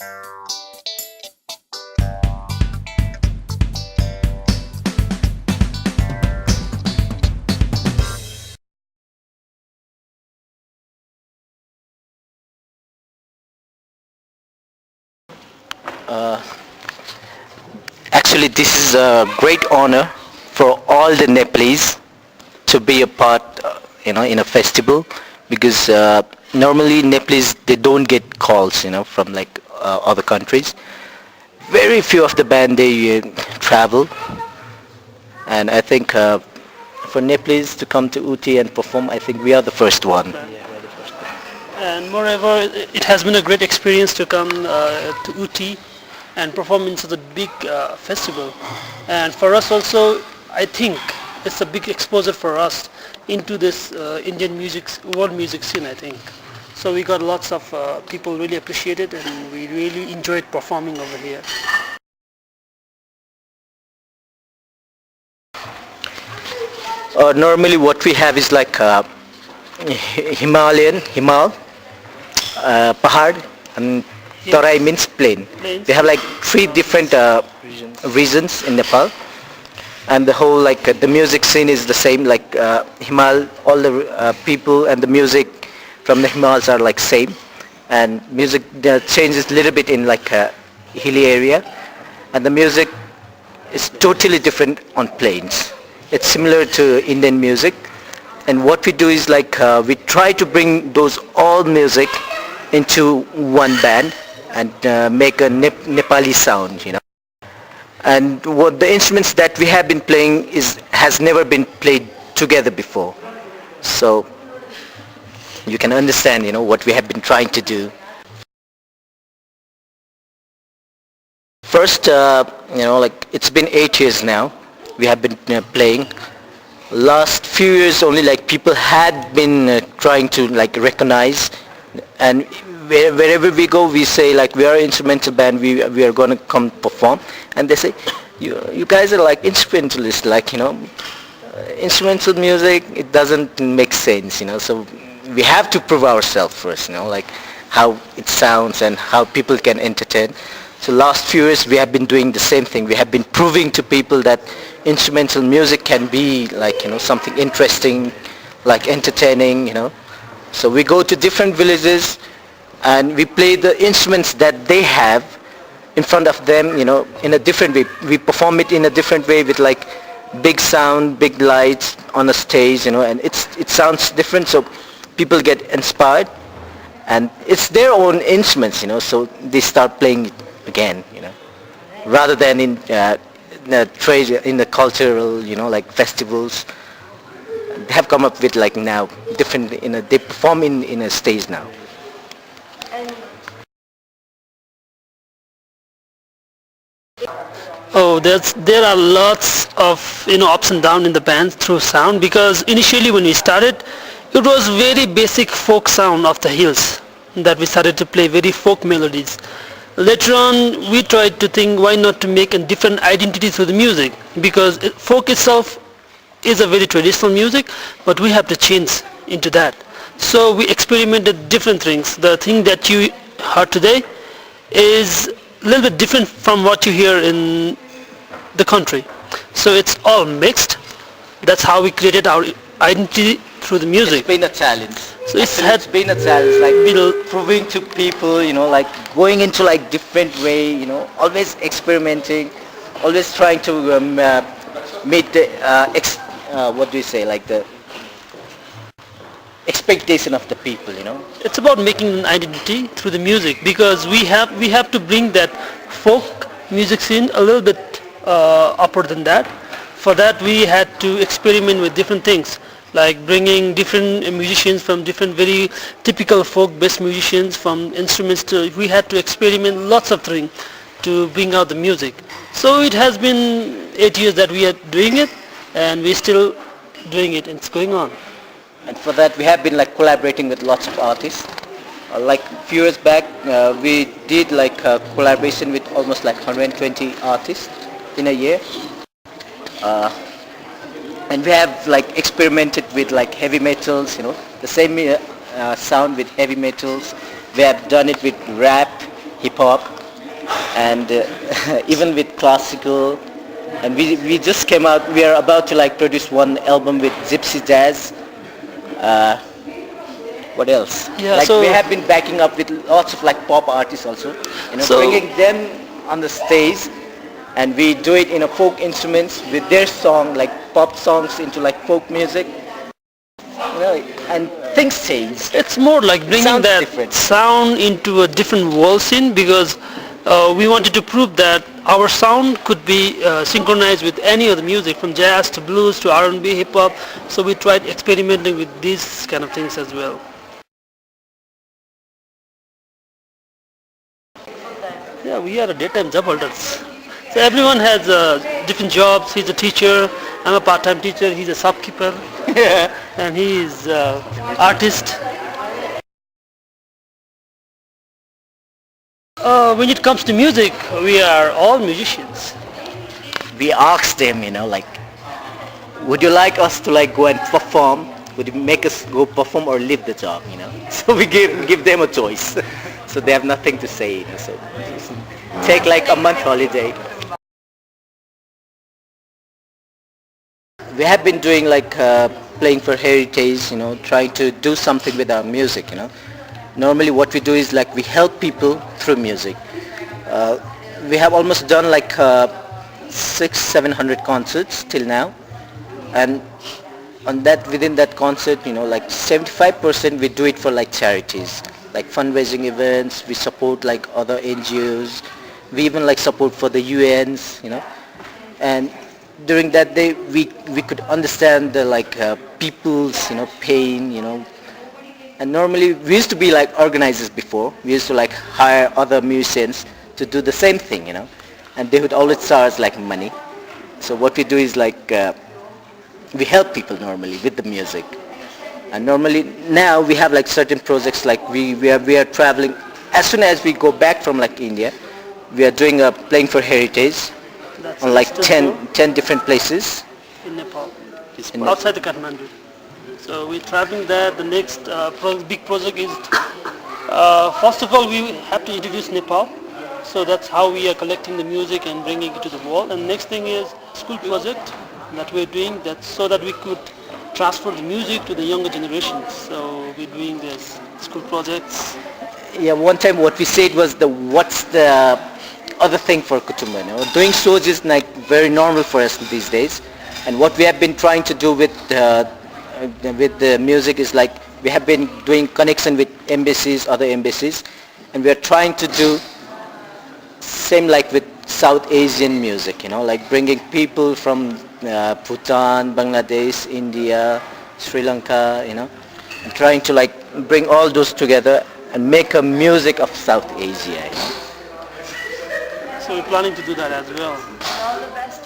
Uh, Actually, this is a great honor for all the Nepalese to be a part, in a festival, because normally Nepalese they don't get calls, from like other countries. Very few of the band they travel, and I think for Nepalese to come to Ooty and perform, I think we are the first one. Yeah, we're the first one. And moreover, it has been a great experience to come to Ooty and perform in such a big festival. And for us also, I think it's a big exposure for us into this Indian music, world music scene, I think. So we got lots of people really appreciate it, and we really enjoyed performing over here. Normally what we have is like Himal, Pahad, and Tarai means plain. Plains. We have like three different regions in Nepal, and the whole like the music scene is the same. Like Himal, all the people and the music from the Himals are like same, and music changes a little bit in like hilly area, and the music is totally different on plains. It's similar to Indian music, and what we do is like we try to bring those all music into one band and make a Nepali sound. And what the instruments that we have been playing has never been played together before, so you can understand what we have been trying to do. First, like it's been 8 years now. We have been playing. Last few years only, like people had been trying to like recognize, and wherever we go, we say like we are an instrumental band. We are going to come perform, and they say, you guys are like instrumentalists, like instrumental music. It doesn't make sense, So we have to prove ourselves first, like how it sounds and how people can entertain. So last few years we have been doing the same thing. We have been proving to people that instrumental music can be like something interesting, like entertaining. So we go to different villages and we play the instruments that they have in front of them, in a different way. We perform it in a different way with like big sound, big lights on a stage, and it sounds different, so people get inspired, and it's their own instruments, so they start playing it again, rather than in the trade, in the cultural, like festivals. They have come up with like now different, they perform in a stage now. Oh, there are lots of ups and downs in the band through sound, because initially when we started, it was very basic folk sound of the hills that we started to play, very folk melodies. Later on, we tried to think why not to make a different identity through the music, because folk itself is a very traditional music, but we have to change into that. So we experimented different things. The thing that you heard today is a little bit different from what you hear in the country. So it's all mixed. That's how we created our identity through the music. It's been a challenge. So it's been a challenge, like proving to people, like going into like different way, always experimenting, always trying to meet the what do you say, like the expectation of the people. It's about making an identity through the music, because we have to bring that folk music scene a little bit upper than that. For that we had to experiment with different things, like bringing different musicians from different very typical folk-based musicians from instruments to, we had to experiment lots of things to bring out the music. So it has been 8 years that we are doing it, and we're still doing it, and it's going on. And for that we have been like collaborating with lots of artists. Like a few years back we did like a collaboration with almost like 120 artists in a year. And we have like experimented with like heavy metals, the same sound with heavy metals. We have done it with rap, hip hop, and even with classical. And we just came out. We are about to like produce one album with Gypsy Jazz. Uh, what else? Yeah, Like so we have been backing up with lots of like pop artists also. so Bringing them on the stage, and we do it in a folk instruments with their song, like pop songs into like folk music. And things change. it's more like It bringing sounds that different. sound into a different world scene because we wanted to prove that our sound could be synchronized with any of the music from jazz to blues to R&B, hip hop. So we tried experimenting with these kind of things as well. Yeah, we are a daytime job holders. So everyone has different jobs. He's a teacher. I'm a part-time teacher. He's a shopkeeper, and he is artist. When it comes to music, we are all musicians. We asked them, like, would you like us to like go and perform? Would you make us go perform or leave the job? So we give them a choice. So they have nothing to say. So take like a month holiday. We have been doing like playing for heritage, trying to do something with our music. Normally what we do is like we help people through music. We have almost done like 700 concerts till now, and within that concert, like 75% we do it for like charities, like fundraising events. We support like other NGOs. We even like support for the UNs, and during that day we could understand the like people's pain. And normally we used to be like organizers before. We used to like hire other musicians to do the same thing, and they would always charge like money. So what we do is like we help people normally with the music. And normally now we have like certain projects, like we are traveling. As soon as we go back from like India, we are doing a playing for heritage That's on like Istanbul 10 different places. in Nepal, In outside the Kathmandu. So we're traveling there. The next big project is, first of all, we have to introduce Nepal. So that's how we are collecting the music and bringing it to the world. And next thing is school project that we're doing, that so that we could transfer the music to the younger generations. So we're doing this school projects. Yeah, one time what we said was what's the other thing for Kutumba. Doing shows is like very normal for us these days. And what we have been trying to do with the music is like we have been doing connection with embassies, other embassies, and we are trying to do same like with South Asian music, like bringing people from Bhutan, Bangladesh, India, Sri Lanka, and trying to like bring all those together and make a music of South Asia. So we're planning to do that as well. All the best